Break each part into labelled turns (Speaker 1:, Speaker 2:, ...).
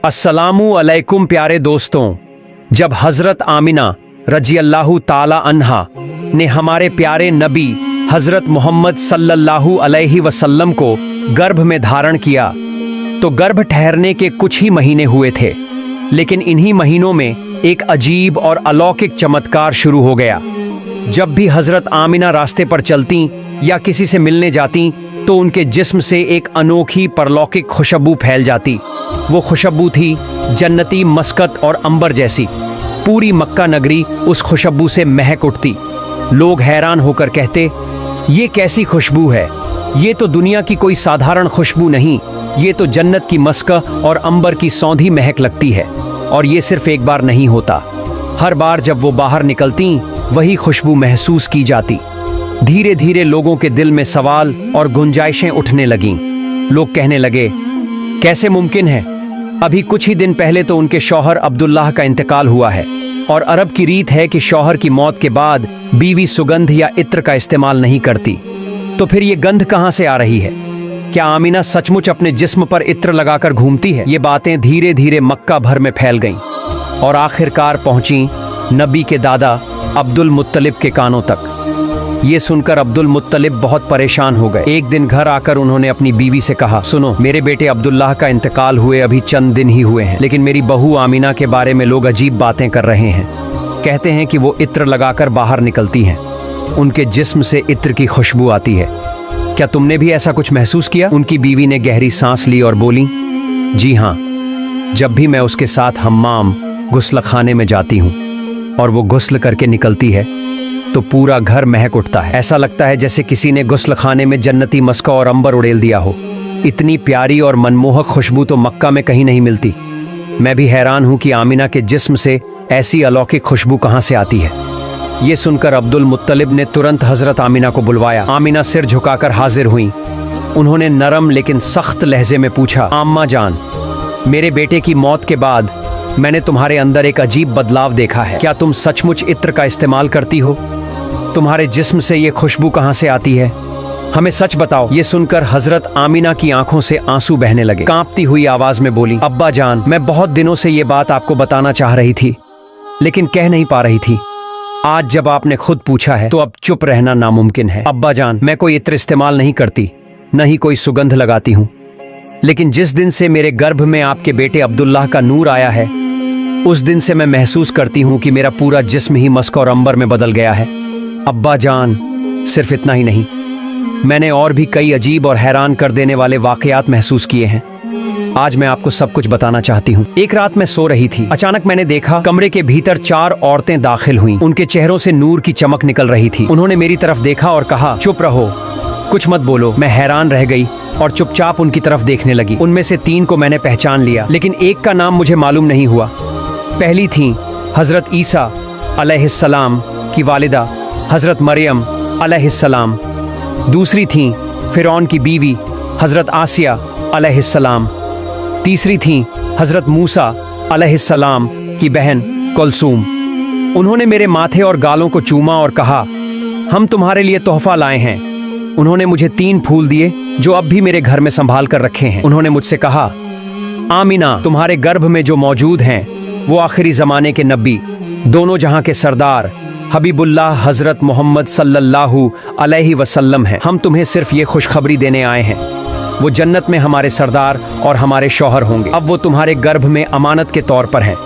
Speaker 1: अस्सलामु अलैकुम प्यारे दोस्तों, जब हजरत आमिना रजी अल्लाहु ताला अन्हा ने हमारे प्यारे नबी हजरत मोहम्मद सल्लल्लाहु अलैहि वसल्लम को गर्भ में धारण किया तो गर्भ ठहरने के कुछ ही महीने हुए थे, लेकिन इन्हीं महीनों में एक अजीब और अलौकिक चमत्कार शुरू हो गया। जब भी हजरत आमिना रास्ते पर चलती या किसी से मिलने जाती तो उनके जिस्म से एक अनोखी परलौकिक खुशबू फैल जाती। वो खुशबू थी जन्नती मस्कत और अंबर जैसी। पूरी मक्का नगरी उस खुशबू से महक उठती। लोग हैरान होकर कहते, ये कैसी खुशबू है? ये तो दुनिया की कोई साधारण खुशबू नहीं, ये तो जन्नत की मस्क और अंबर की सौंधी महक लगती है। और ये सिर्फ एक बार नहीं होता, हर बार जब वो बाहर निकलती वही खुशबू महसूस की जाती। धीरे धीरे लोगों के दिल में सवाल और गुंजाइशें उठने लगीं। लोग कहने लगे, कैसे मुमकिन है? अभी कुछ ही दिन पहले तो उनके शौहर अब्दुल्लाह का इंतकाल हुआ है और अरब की रीत है कि शौहर की मौत के बाद बीवी सुगंध या इत्र का इस्तेमाल नहीं करती। तो फिर ये गंध कहाँ से आ रही है? क्या आमिना सचमुच अपने जिस्म पर इत्र लगाकर घूमती है? ये बातें धीरे धीरे मक्का भर में फैल गईं और आखिरकार पहुंची नबी के दादा अब्दुल मुत्तलिब के कानों तक। ये सुनकर अब्दुल मुत्तलिब बहुत परेशान हो गए। एक दिन घर आकर उन्होंने अपनी बीवी से कहा, सुनो, मेरे बेटे अब्दुल्लाह का इंतकाल हुए अभी चंद दिन ही हुए हैं, लेकिन मेरी बहू आमिना के बारे में लोग अजीब बातें कर रहे हैं। कहते हैं कि वो इत्र लगाकर बाहर निकलती हैं, उनके जिस्म से इत्र की खुशबू आती है। क्या तुमने भी ऐसा कुछ महसूस किया? उनकी बीवी ने गहरी सांस ली और बोली, जी हाँ, जब भी मैं उसके साथ हम्माम गुस्ल खाने में जाती हूँ और वो गुस्ल करके निकलती है तो पूरा घर महक उठता है। ऐसा लगता है जैसे किसी ने गुस्ल खाने में जन्नती मस्का और अंबर उड़ेल दिया हो। इतनी प्यारी और मनमोहक खुशबू तो मक्का में कहीं नहीं मिलती। मैं भी हैरान हूं कि आमिना के जिस्म से ऐसी अलौकिक खुशबू कहां से आती है। ये सुनकर अब्दुल मुत्तलिब ने तुरंत हजरत आमिना को बुलवाया। आमिना सिर झुकाकर हाजिर हुई। उन्होंने नरम लेकिन सख्त लहजे में पूछा, आम्मा जान, मेरे बेटे की मौत के बाद मैंने तुम्हारे अंदर एक अजीब बदलाव देखा है। क्या तुम सचमुच इत्र का इस्तेमाल करती हो? तुम्हारे जिस्म से ये खुशबू कहां से आती है? हमें सच बताओ। ये सुनकर हजरत आमिना की आंखों से आंसू बहने लगे। कांपती हुई आवाज में बोली, अब्बा जान, मैं बहुत दिनों से ये बात आपको बताना चाह रही थी लेकिन कह नहीं पा रही थी। आज जब आपने खुद पूछा है तो अब चुप रहना नामुमकिन है। अब्बा जान, मैं कोई इत्र इस्तेमाल नहीं करती, न ही कोई सुगंध लगाती हूँ, लेकिन जिस दिन से मेरे गर्भ में आपके बेटे अब्दुल्लाह का नूर आया है उस दिन से मैं महसूस करती हूँ कि मेरा पूरा जिस्म ही मस्क और अंबर में बदल गया है। अब्बा जान, सिर्फ इतना ही नहीं, मैंने और भी कई अजीब और हैरान कर देने वाले वाकयात महसूस किए हैं। आज मैं आपको सब कुछ बताना चाहती हूँ। एक रात मैं सो रही थी, अचानक मैंने देखा कमरे के भीतर 4 औरतें दाखिल हुईं। उनके चेहरों से नूर की चमक निकल रही थी। उन्होंने मेरी तरफ देखा और कहा, चुप रहो, कुछ मत बोलो। मैं हैरान रह गई और चुपचाप उनकी तरफ देखने लगी। उनमें से 3 को मैंने पहचान लिया, लेकिन एक का नाम मुझे मालूम नहीं हुआ। पहली थी हजरत ईसा अलैहिस्सलाम की वालिदा हजरत मरियम अलैहिस्सलाम। दूसरी थी फिरौन की बीवी हजरत आसिया अलैहिस्सलाम। तीसरी थी हजरत मूसा अलैहिस्सलाम की बहन कुलसूम। उन्होंने मेरे माथे और गालों को चूमा और कहा, हम तुम्हारे लिए तोहफा लाए हैं। उन्होंने मुझे 3 फूल दिए जो अब भी मेरे घर में संभाल कर रखे हैं। उन्होंने मुझसे कहा, आमिना, तुम्हारे गर्भ में जो मौजूद हैं वो आखिरी जमाने के नबी, दोनों जहां के सरदार हबीबुल्लाह हजरत मोहम्मद सल्लल्लाहु अलैहि वसल्लम हैं। हम तुम्हें सिर्फ ये खुशखबरी देने आए हैं। वो जन्नत में हमारे सरदार और हमारे शौहर होंगे। अब वो तुम्हारे गर्भ में अमानत के तौर पर हैं।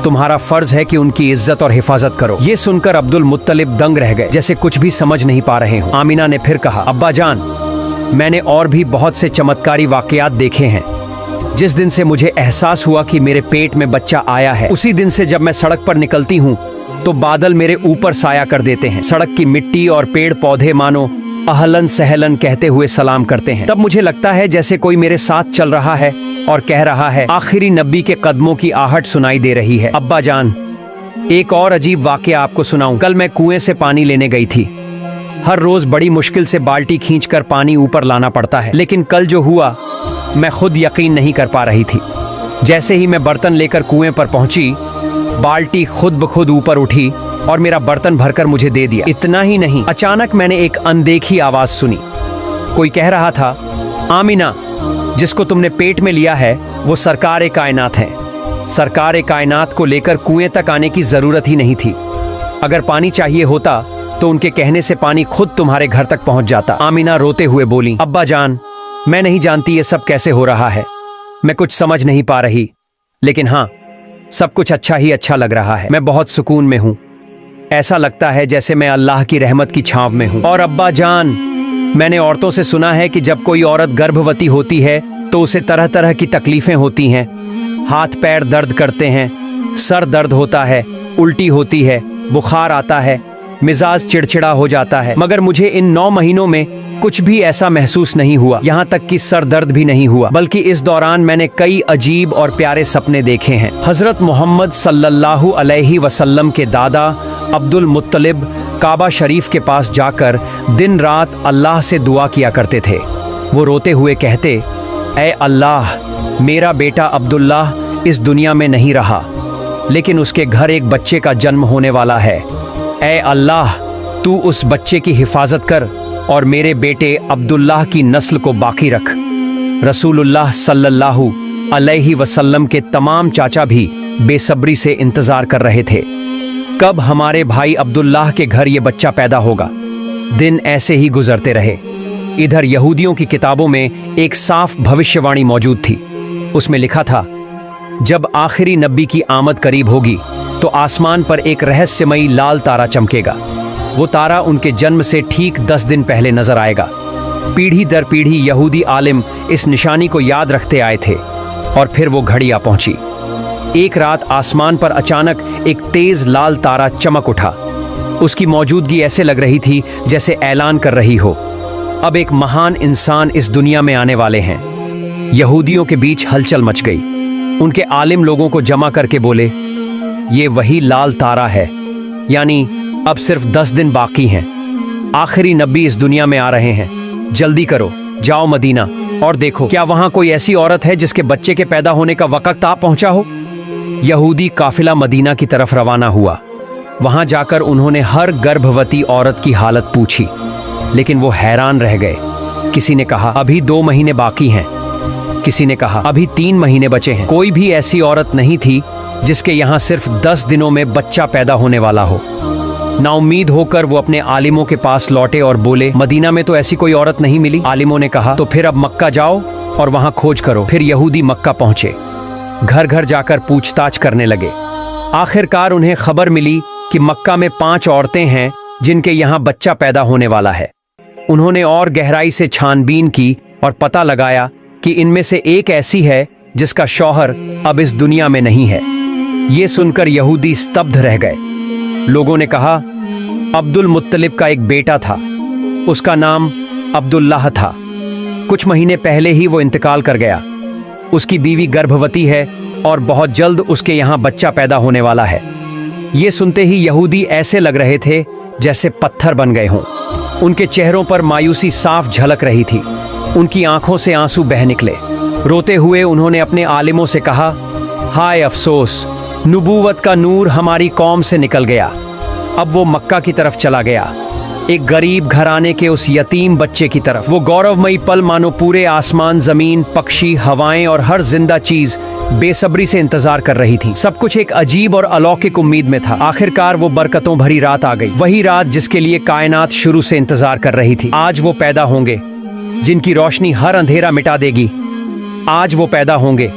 Speaker 1: तुम्हारा फर्ज है कि उनकी इज्जत और हिफाजत करो। ये सुनकर अब्दुल मुत्तलिब दंग रह गए, जैसे कुछ भी समझ नहीं पा रहे हो। आमिना ने फिर कहा, अब्बा जान, मैंने और भी बहुत से चमत्कारी वाकयात देखे हैं। जिस दिन से मुझे एहसास हुआ कि मेरे पेट में बच्चा आया है, उसी दिन से जब मैं सड़क पर निकलती हूँ तो बादल मेरे ऊपर साया कर देते हैं। सड़क की मिट्टी और पेड़ पौधे मानो अहलन सहलन कहते हुए सलाम करते हैं। तब मुझे लगता है जैसे कोई मेरे साथ चल रहा है और कह रहा है, आखिरी नबी के कदमों की आहट सुनाई दे रही है। अब्बा जान, एक और अजीब वाकया आपको सुनाऊं। कल मैं कुएं से पानी लेने गई थी। हर रोज बड़ी मुश्किल से बाल्टी खींचकर पानी ऊपर लाना पड़ता है, लेकिन कल जो हुआ मैं खुद यकीन नहीं कर पा रही थी। जैसे ही मैं बर्तन लेकर कुएं पर पहुंची, बाल्टी खुद ब खुद ऊपर उठी और मेरा बर्तन भरकर मुझे दे दिया। इतना ही नहीं, अचानक मैंने एक अनदेखी आवाज सुनी। कोई कह रहा था, आमिना, जिसको तुमने पेट में लिया है वो सरकार कायनात है। सरकार कायनात को लेकर कुएं तक आने की जरूरत ही नहीं थी। अगर पानी चाहिए होता तो उनके कहने से पानी खुद तुम्हारे घर तक पहुंच जाता। आमीना रोते हुए बोली, अब्बा जान, मैं नहीं जानती ये सब कैसे हो रहा है, मैं कुछ समझ नहीं पा रही, लेकिन हाँ, सब कुछ अच्छा ही अच्छा लग रहा है। मैं बहुत सुकून में हूं, ऐसा लगता है जैसे मैं अल्लाह की रहमत की छांव में हूं। और अब्बा जान, मैंने औरतों से सुना है कि जब कोई औरत गर्भवती होती है तो उसे तरह तरह की तकलीफें होती हैं। हाथ पैर दर्द करते हैं, सर दर्द होता है, उल्टी होती है, बुखार आता है, मिजाज चिड़चिड़ा हो जाता है। मगर मुझे इन 9 महीनों में कुछ भी ऐसा महसूस नहीं हुआ, यहाँ तक कि सर दर्द भी नहीं हुआ। बल्कि इस दौरान मैंने कई अजीब और प्यारे सपने देखे हैं। हजरत मोहम्मद सल्लल्लाहु अलैहि वसल्लम के दादा अब्दुल मुत्तलिब काबा शरीफ के पास जाकर दिन रात अल्लाह से दुआ किया करते थे। वो रोते हुए कहते, ऐ अल्लाह, मेरा बेटा अब्दुल्लाह इस दुनिया में नहीं रहा, लेकिन उसके घर एक बच्चे का जन्म होने वाला है। ऐ अल्लाह, तू उस बच्चे की हिफाजत कर और मेरे बेटे अब्दुल्लाह की नस्ल को बाकी रख। रसूलुल्लाह सल्लल्लाहु अलैहि वसल्लम के तमाम चाचा भी बेसब्री से इंतजार कर रहे थे, कब हमारे भाई अब्दुल्लाह के घर ये बच्चा पैदा होगा। दिन ऐसे ही गुजरते रहे। इधर यहूदियों की किताबों में एक साफ भविष्यवाणी मौजूद थी। उसमें लिखा था, जब आखिरी नबी की आमद करीब होगी तो आसमान पर एक रहस्यमयी लाल तारा चमकेगा। वो तारा उनके जन्म से ठीक 10 दिन पहले नजर आएगा। पीढ़ी दर पीढ़ी यहूदी आलिम इस निशानी को याद रखते आए थे और फिर वो घड़ी आ पहुंची। एक रात आसमान पर अचानक एक तेज लाल तारा चमक उठा। उसकी मौजूदगी ऐसे लग रही थी जैसे ऐलान कर रही हो, अब एक महान इंसान इस दुनिया में आने वाले हैं। यहूदियों के बीच हलचल मच गई। उनके आलिम लोगों को जमा करके बोले, ये वही लाल तारा है, यानी अब सिर्फ 10 दिन बाकी हैं। आखिरी नबी इस दुनिया में आ रहे हैं। जल्दी करो, जाओ मदीना और देखो क्या वहां कोई ऐसी औरत है जिसके बच्चे के पैदा होने का वक्त आ पहुंचा हो। यहूदी काफिला मदीना की तरफ रवाना हुआ। वहां जाकर उन्होंने हर गर्भवती औरत की हालत पूछी, लेकिन वो हैरान रह गए। किसी ने कहा अभी 2 महीने बाकी हैं, किसी ने कहा अभी 3 महीने बचे हैं। कोई भी ऐसी औरत नहीं थी जिसके यहाँ सिर्फ 10 दिनों में बच्चा पैदा होने वाला हो। नाउम्मीद होकर वो अपने आलिमों के पास लौटे और बोले, मदीना में तो ऐसी कोई औरत नहीं मिली। आलिमों ने कहा, तो फिर अब मक्का जाओ और वहां खोज करो। फिर यहूदी मक्का पहुंचे, घर घर जाकर पूछताछ करने लगे। आखिरकार उन्हें खबर मिली कि मक्का में 5 औरतें हैं जिनके यहाँ बच्चा पैदा होने वाला है। उन्होंने और गहराई से छानबीन की और पता लगाया कि इनमें से एक ऐसी है जिसका शौहर अब इस दुनिया में नहीं है। ये सुनकर यहूदी स्तब्ध रह गए। लोगों ने कहा, अब्दुल मुत्तलिब का एक बेटा था, उसका नाम अब्दुल्लाह था। कुछ महीने पहले ही वो इंतकाल कर गया। उसकी बीवी गर्भवती है और बहुत जल्द उसके यहाँ बच्चा पैदा होने वाला है। ये सुनते ही यहूदी ऐसे लग रहे थे जैसे पत्थर बन गए हों। उनके चेहरों पर मायूसी साफ झलक रही थी। उनकी आंखों से आंसू बह निकले। रोते हुए उन्होंने अपने आलिमों से कहा, हाय अफसोस, नबूवत का नूर हमारी कौम से निकल गया। अब वो मक्का की तरफ चला गया, एक गरीब घराने के उस यतीम बच्चे की तरफ। वो गौरवमयी पल मानो पूरे आसमान, जमीन, पक्षी, हवाएं और हर जिंदा चीज बेसब्री से इंतजार कर रही थी। सब कुछ एक अजीब और अलौकिक उम्मीद में था। आखिरकार वो बरकतों भरी रात आ गई, वही रात जिसके लिए कायनात शुरू से इंतजार कर रही थी। आज वो पैदा होंगे जिनकी रोशनी हर अंधेरा मिटा देगी। आज वो पैदा होंगे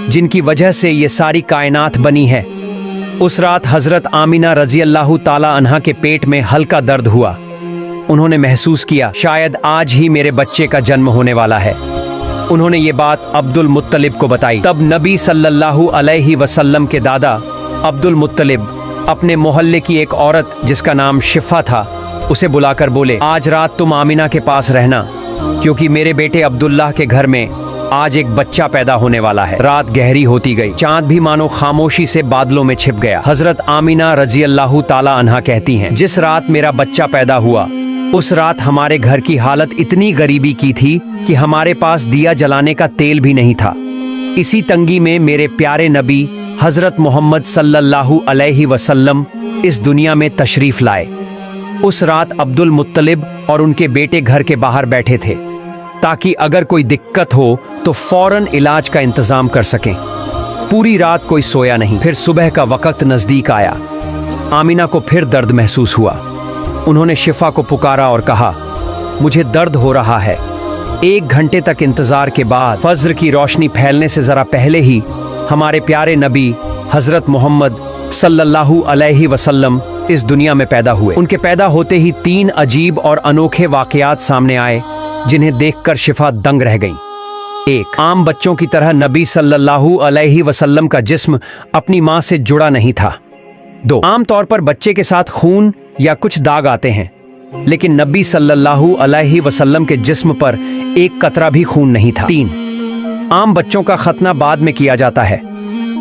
Speaker 1: जिनकी वजह से ये सारी कायनात बनी है। उस रात हजरत आमिना रजी अल्लाह ताला अन्हा के पेट में हल्का दर्द हुआ। उन्होंने महसूस किया, शायद आज ही मेरे बच्चे का जन्म होने वाला है। उन्होंने ये बात अब्दुल मुत्तलिब को बताई। तब नबी सल्लल्लाहु अलैहि वसल्लम के दादा अब्दुल मुत्तलिब अपने मोहल्ले की एक औरत जिसका नाम शिफा था, उसे बुलाकर बोले, आज रात तुम आमिना के पास रहना, क्योंकि मेरे बेटे अब्दुल्लाह के घर में आज एक बच्चा पैदा होने वाला है। रात गहरी होती गई, चांद भी मानो खामोशी से बादलों में छिप गया। हजरत आमिना रजी अल्लाह ताला अन्हा कहती हैं, जिस रात मेरा बच्चा पैदा हुआ उस रात हमारे घर की हालत इतनी गरीबी की थी कि हमारे पास दिया जलाने का तेल भी नहीं था। इसी तंगी में मेरे प्यारे नबी हजरत मोहम्मद सल्लल्लाहु अलैहि वसल्लम इस दुनिया में तशरीफ लाए। उस रात अब्दुल मुत्तलिब और उनके बेटे घर के बाहर बैठे थे। ताकि अगर कोई दिक्कत हो तो फौरन इलाज का इंतजाम कर सकें। पूरी रात कोई सोया नहीं। फिर सुबह का वक्त नजदीक आया। आमिना को फिर दर्द महसूस हुआ। उन्होंने शिफा को पुकारा और कहा, मुझे दर्द हो रहा है। 1 घंटे तक इंतजार के बाद फज्र की रोशनी फैलने से जरा पहले ही हमारे प्यारे नबी हजरत मोहम्मद सल्लल्लाहु अलैहि वसल्लम इस दुनिया में पैदा हुए। उनके पैदा होते ही 3 अजीब और अनोखे वाकयात सामने आए, जिन्हें देखकर शिफा दंग रह गई। 1, आम बच्चों की तरह नबी सल्लल्लाहु अलैहि वसल्लम का जिस्म अपनी मां से जुड़ा नहीं था। 2, आमतौर पर बच्चे के साथ खून या कुछ दाग आते हैं, लेकिन नबी सल्लल्लाहु अलैहि वसल्लम के जिस्म पर एक कतरा भी खून नहीं था। 3, आम बच्चों का खतना बाद में किया जाता है,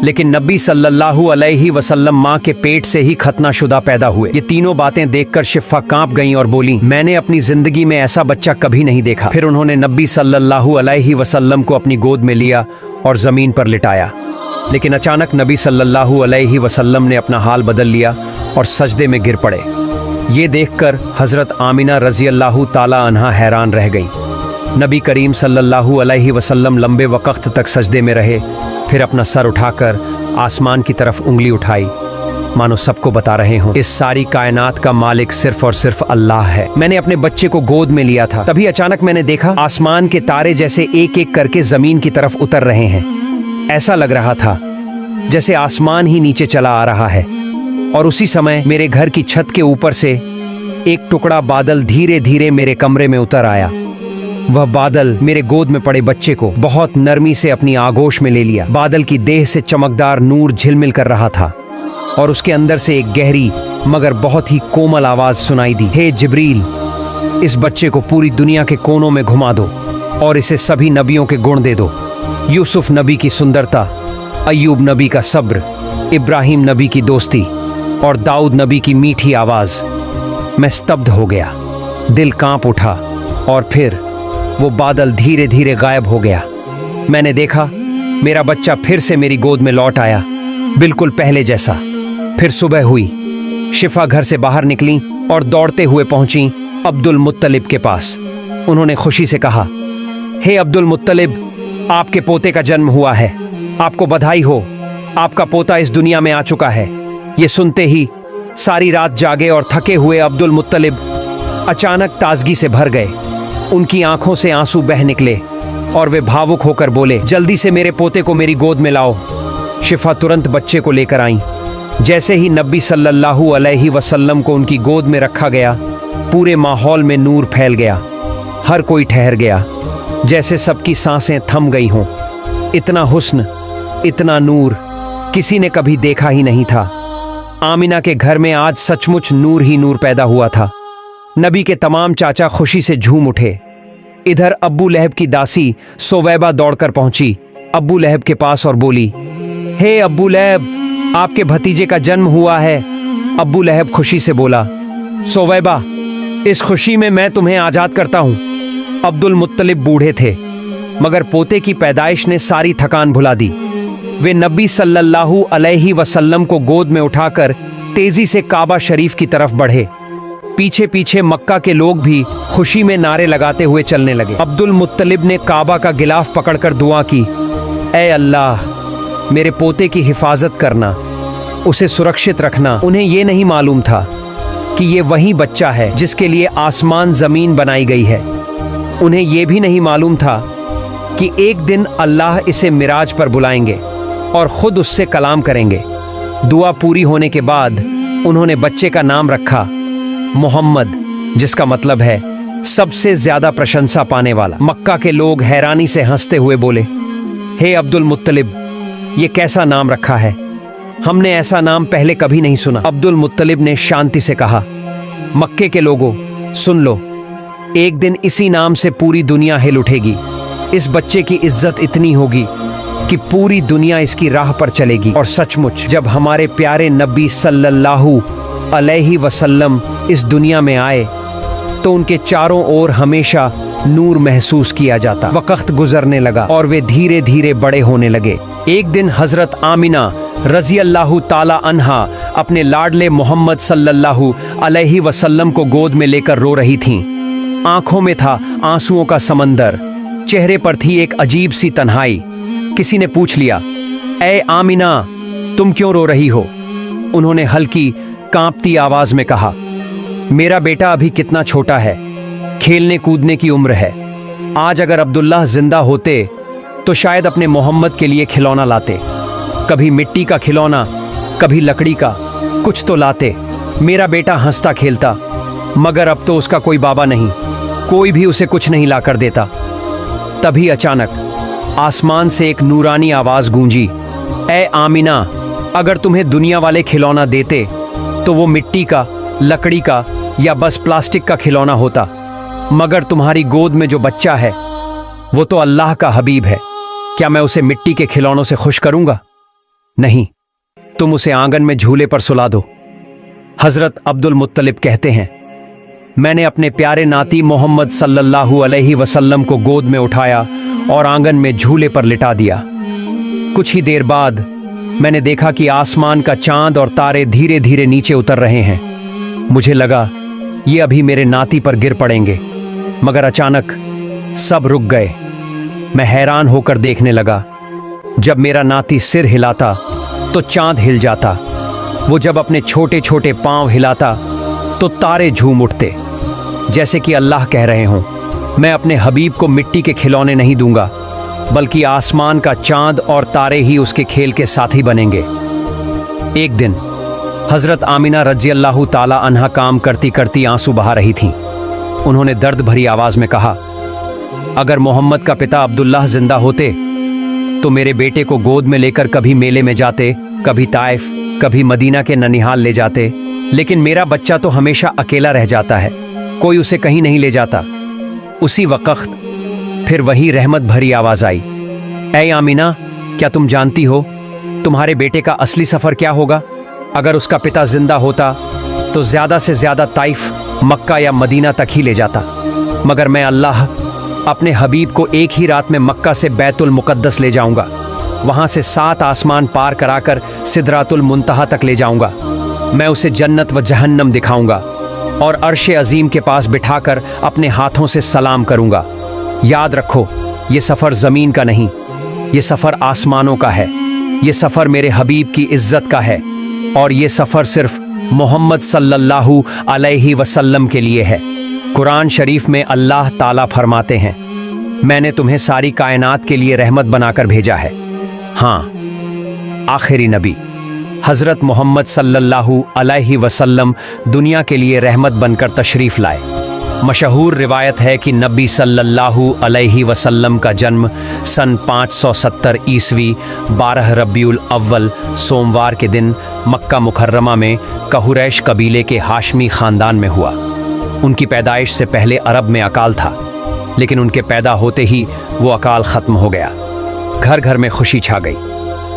Speaker 1: लेकिन नबी सल्लल्लाहु अलैहि वसल्लम मां के पेट से ही खतना शुदा पैदा हुए। ये तीनों बातें देखकर शिफा कांप गईं और बोली, मैंने अपनी जिंदगी में ऐसा बच्चा कभी नहीं देखा। फिर उन्होंने नबी सल्लल्लाहु अलैहि वसल्लम को अपनी गोद में लिया और जमीन पर लिटाया। लेकिन अचानक नबी सल्लल्लाहु अलैहि वसल्लम ने अपना हाल बदल लिया और सजदे में गिर पड़े। ये देखकर हजरत आमिना रजी अल्लाह ताला अन्हा हैरान रह गई। नबी करीम सल्लल्लाहु अलैहि वसल्लम लंबे वक्त तक सजदे में रहे, फिर अपना सर उठाकर आसमान की तरफ उंगली उठाई, मानो सबको बता रहे हों, इस सारी कायनात का मालिक सिर्फ और सिर्फ अल्लाह है। मैंने अपने बच्चे को गोद में लिया था, तभी अचानक मैंने देखा आसमान के तारे जैसे एक एक करके जमीन की तरफ उतर रहे हैं। ऐसा लग रहा था जैसे आसमान ही नीचे चला आ रहा है। और उसी समय मेरे घर की छत के ऊपर से एक टुकड़ा बादल धीरे धीरे मेरे कमरे में उतर आया। वह बादल मेरे गोद में पड़े बच्चे को बहुत नरमी से अपनी आगोश में ले लिया। बादल की देह से चमकदार नूर झिलमिल कर रहा था और उसके अंदर से एक गहरी मगर बहुत ही कोमल आवाज सुनाई दी, हे जिब्रील, इस बच्चे को पूरी दुनिया के कोनों में घुमा दो और इसे सभी नबियों के गुण दे दो। यूसुफ नबी की सुंदरता, अय्यूब नबी का सब्र, इब्राहिम नबी की दोस्ती और दाऊद नबी की मीठी आवाज। मैं स्तब्ध हो गया, दिल कांप उठा और फिर वो बादल धीरे धीरे गायब हो गया। मैंने देखा मेरा बच्चा फिर से मेरी गोद में लौट आया, बिल्कुल पहले जैसा। फिर सुबह हुई। शिफा घर से बाहर निकली और दौड़ते हुए पहुंची अब्दुल मुत्तलिब के पास। उन्होंने खुशी से कहा, हे अब्दुल मुत्तलिब, आपके पोते का जन्म हुआ है, आपको बधाई हो, आपका पोता इस दुनिया में आ चुका है। ये सुनते ही सारी रात जागे और थके हुए अब्दुल मुत्तलिब अचानक ताजगी से भर गए। उनकी आंखों से आंसू बह निकले और वे भावुक होकर बोले, जल्दी से मेरे पोते को मेरी गोद में लाओ। शिफा तुरंत बच्चे को लेकर आईं। जैसे ही नबी सल्लल्लाहु अलैहि वसल्लम को उनकी गोद में रखा गया, पूरे माहौल में नूर फैल गया। हर कोई ठहर गया, जैसे सबकी सांसें थम गई हों। इतना हुस्न, इतना नूर किसी ने कभी देखा ही नहीं था। आमिना के घर में आज सचमुच नूर ही नूर पैदा हुआ था। नबी के तमाम चाचा खुशी से झूम उठे। इधर अब्बू लहब की दासी सोवैबा दौड़कर पहुंची अब्बू लहब के पास और बोली, हे अब्बू लहब, आपके भतीजे का जन्म हुआ है। अब्बू लहब खुशी से बोला, सोवैबा, इस खुशी में मैं तुम्हें आजाद करता हूं। अब्दुल मुत्तलिब बूढ़े थे, मगर पोते की पैदाइश ने सारी थकान भुला दी। वे नबी सल्लल्लाहु अलैहि वसल्लम को गोद में उठाकर तेजी से काबा शरीफ की तरफ बढ़े। पीछे पीछे मक्का के लोग भी खुशी में नारे लगाते हुए चलने लगे। अब्दुल मुत्तलिब ने काबा का गिलाफ पकड़कर दुआ की, ऐ अल्लाह, मेरे पोते की हिफाजत करना, उसे सुरक्षित रखना। उन्हें ये नहीं मालूम था कि ये वही बच्चा है जिसके लिए आसमान जमीन बनाई गई है। उन्हें यह भी नहीं मालूम था कि एक दिन अल्लाह इसे मिराज पर बुलाएंगे और खुद उससे कलाम करेंगे। दुआ पूरी होने के बाद उन्होंने बच्चे का नाम रखा मोहम्मद, जिसका मतलब है सबसे ज्यादा प्रशंसा पाने वाला। मक्का के लोग हैरानी से हंसते हुए बोले, हे अब्दुल मुत्तलिब, ये कैसा नाम रखा है, हमने ऐसा नाम पहले कभी नहीं सुना। अब्दुल मुत्तलिब ने शांति से कहा, मक्के के लोगों, सुन लो, एक दिन इसी नाम से पूरी दुनिया हिल उठेगी। इस बच्चे की इज्जत इतनी होगी कि पूरी दुनिया इसकी राह पर चलेगी। और सचमुच जब हमारे प्यारे नबी सल्लल्लाहु अलैहि वसल्लम इस दुनिया में आए तो उनके चारों ओर हमेशा नूर महसूस किया जाता। वक्त गुजरने लगा और वे धीरे धीरे बड़े होने लगे। एक दिन हजरत आमिना रजी अल्लाह ताला अन्हा अपने लाडले मोहम्मद सल्लल्लाहु अलैहि वसल्लम को गोद में लेकर रो रही थीं। आंखों में था आंसुओं का समंदर, चेहरे पर थी एक अजीब सी तन्हाई। किसी ने पूछ लिया, ए आमिना, तुम क्यों रो रही हो? उन्होंने हल्की कांपती आवाज में कहा, मेरा बेटा अभी कितना छोटा है, खेलने कूदने की उम्र है। आज अगर अब्दुल्लाह जिंदा होते तो शायद अपने मोहम्मद के लिए खिलौना लाते, कभी मिट्टी का खिलौना, कभी लकड़ी का, कुछ तो लाते। मेरा बेटा हंसता खेलता, मगर अब तो उसका कोई बाबा नहीं, कोई भी उसे कुछ नहीं लाकर देता। तभी अचानक आसमान से एक नूरानी आवाज गूंजी, ए आमिना, अगर तुम्हें दुनिया वाले खिलौना देते तो वो मिट्टी का, लकड़ी का या बस प्लास्टिक का खिलौना होता, मगर तुम्हारी गोद में जो बच्चा है वो तो अल्लाह का हबीब है। क्या मैं उसे मिट्टी के खिलौनों से खुश करूंगा? नहीं, तुम उसे आंगन में झूले पर सुला दो। हजरत अब्दुल मुत्तलिब कहते हैं, मैंने अपने प्यारे नाती मोहम्मद सल्लल्लाहु अलैहि वसल्लम को गोद में उठाया और आंगन में झूले पर लिटा दिया। कुछ ही देर बाद मैंने देखा कि आसमान का चांद और तारे धीरे धीरे नीचे उतर रहे हैं। मुझे लगा ये अभी मेरे नाती पर गिर पड़ेंगे, मगर अचानक सब रुक गए। मैं हैरान होकर देखने लगा। जब मेरा नाती सिर हिलाता तो चांद हिल जाता, वो जब अपने छोटे छोटे पांव हिलाता तो तारे झूम उठते, जैसे कि अल्लाह कह रहे हों, मैं अपने हबीब को मिट्टी के खिलौने नहीं दूंगा, बल्कि आसमान का चांद और तारे ही उसके खेल के साथी बनेंगे। एक दिन हजरत आमिना रज़ियल्लाहु ताला अन्हा काम करती करती आंसू बहा रही थीं। उन्होंने दर्द भरी आवाज में कहा, अगर मोहम्मद का पिता अब्दुल्लाह जिंदा होते तो मेरे बेटे को गोद में लेकर कभी मेले में जाते, कभी ताइफ, कभी मदीना के ननिहाल ले जाते, लेकिन मेरा बच्चा तो हमेशा अकेला रह जाता है, कोई उसे कहीं नहीं ले जाता। उसी वक्त फिर वही रहमत भरी आवाज आई, ऐ आमिना, क्या तुम जानती हो तुम्हारे बेटे का असली सफर क्या होगा? अगर उसका पिता जिंदा होता तो ज्यादा से ज्यादा ताइफ, मक्का या मदीना तक ही ले जाता, मगर मैं अल्लाह अपने हबीब को एक ही रात में मक्का से बैतुल मुकद्दस ले जाऊंगा, वहां से 7 आसमान पार कराकर सिदरातुल मुंतहा तक ले जाऊंगा। मैं उसे जन्नत व जहन्नम दिखाऊंगा और अर्शे अजीम के पास बिठाकर अपने हाथों से सलाम करूंगा। याद रखो, ये सफर जमीन का नहीं, ये सफर आसमानों का है, ये सफर मेरे हबीब की इज्जत का है, और ये सफर सिर्फ मोहम्मद सल्लल्लाहु अलैहि वसल्लम के लिए है। कुरान शरीफ में अल्लाह ताला फरमाते हैं, मैंने तुम्हें सारी कायनात के लिए रहमत बनाकर भेजा है। हाँ, आखिरी नबी हजरत मोहम्मद सल्लल्लाहु अलैहि वसल्लम दुनिया के लिए रहमत बनकर तशरीफ लाए। मशहूर रिवायत है कि नबी सल्लल्लाहु अलैहि वसल्लम का जन्म सन 570 ईस्वी 12 रबीउल अव्वल सोमवार के दिन मक्का मुकर्रमा में कुरैश कबीले के हाशमी खानदान में हुआ। उनकी पैदाइश से पहले अरब में अकाल था, लेकिन उनके पैदा होते ही वो अकाल खत्म हो गया। घर घर में खुशी छा गई,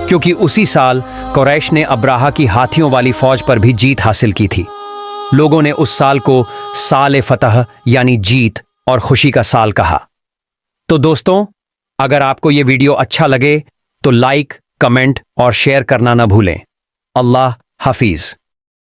Speaker 1: क्योंकि उसी साल कुरैश ने अब्राहा की हाथियों वाली फौज पर भी जीत हासिल की थी। लोगों ने उस साल को साल फतह यानी जीत और खुशी का साल कहा। तो दोस्तों, अगर आपको ये वीडियो अच्छा लगे तो लाइक, कमेंट और शेयर करना न भूलें। अल्लाह हाफिज।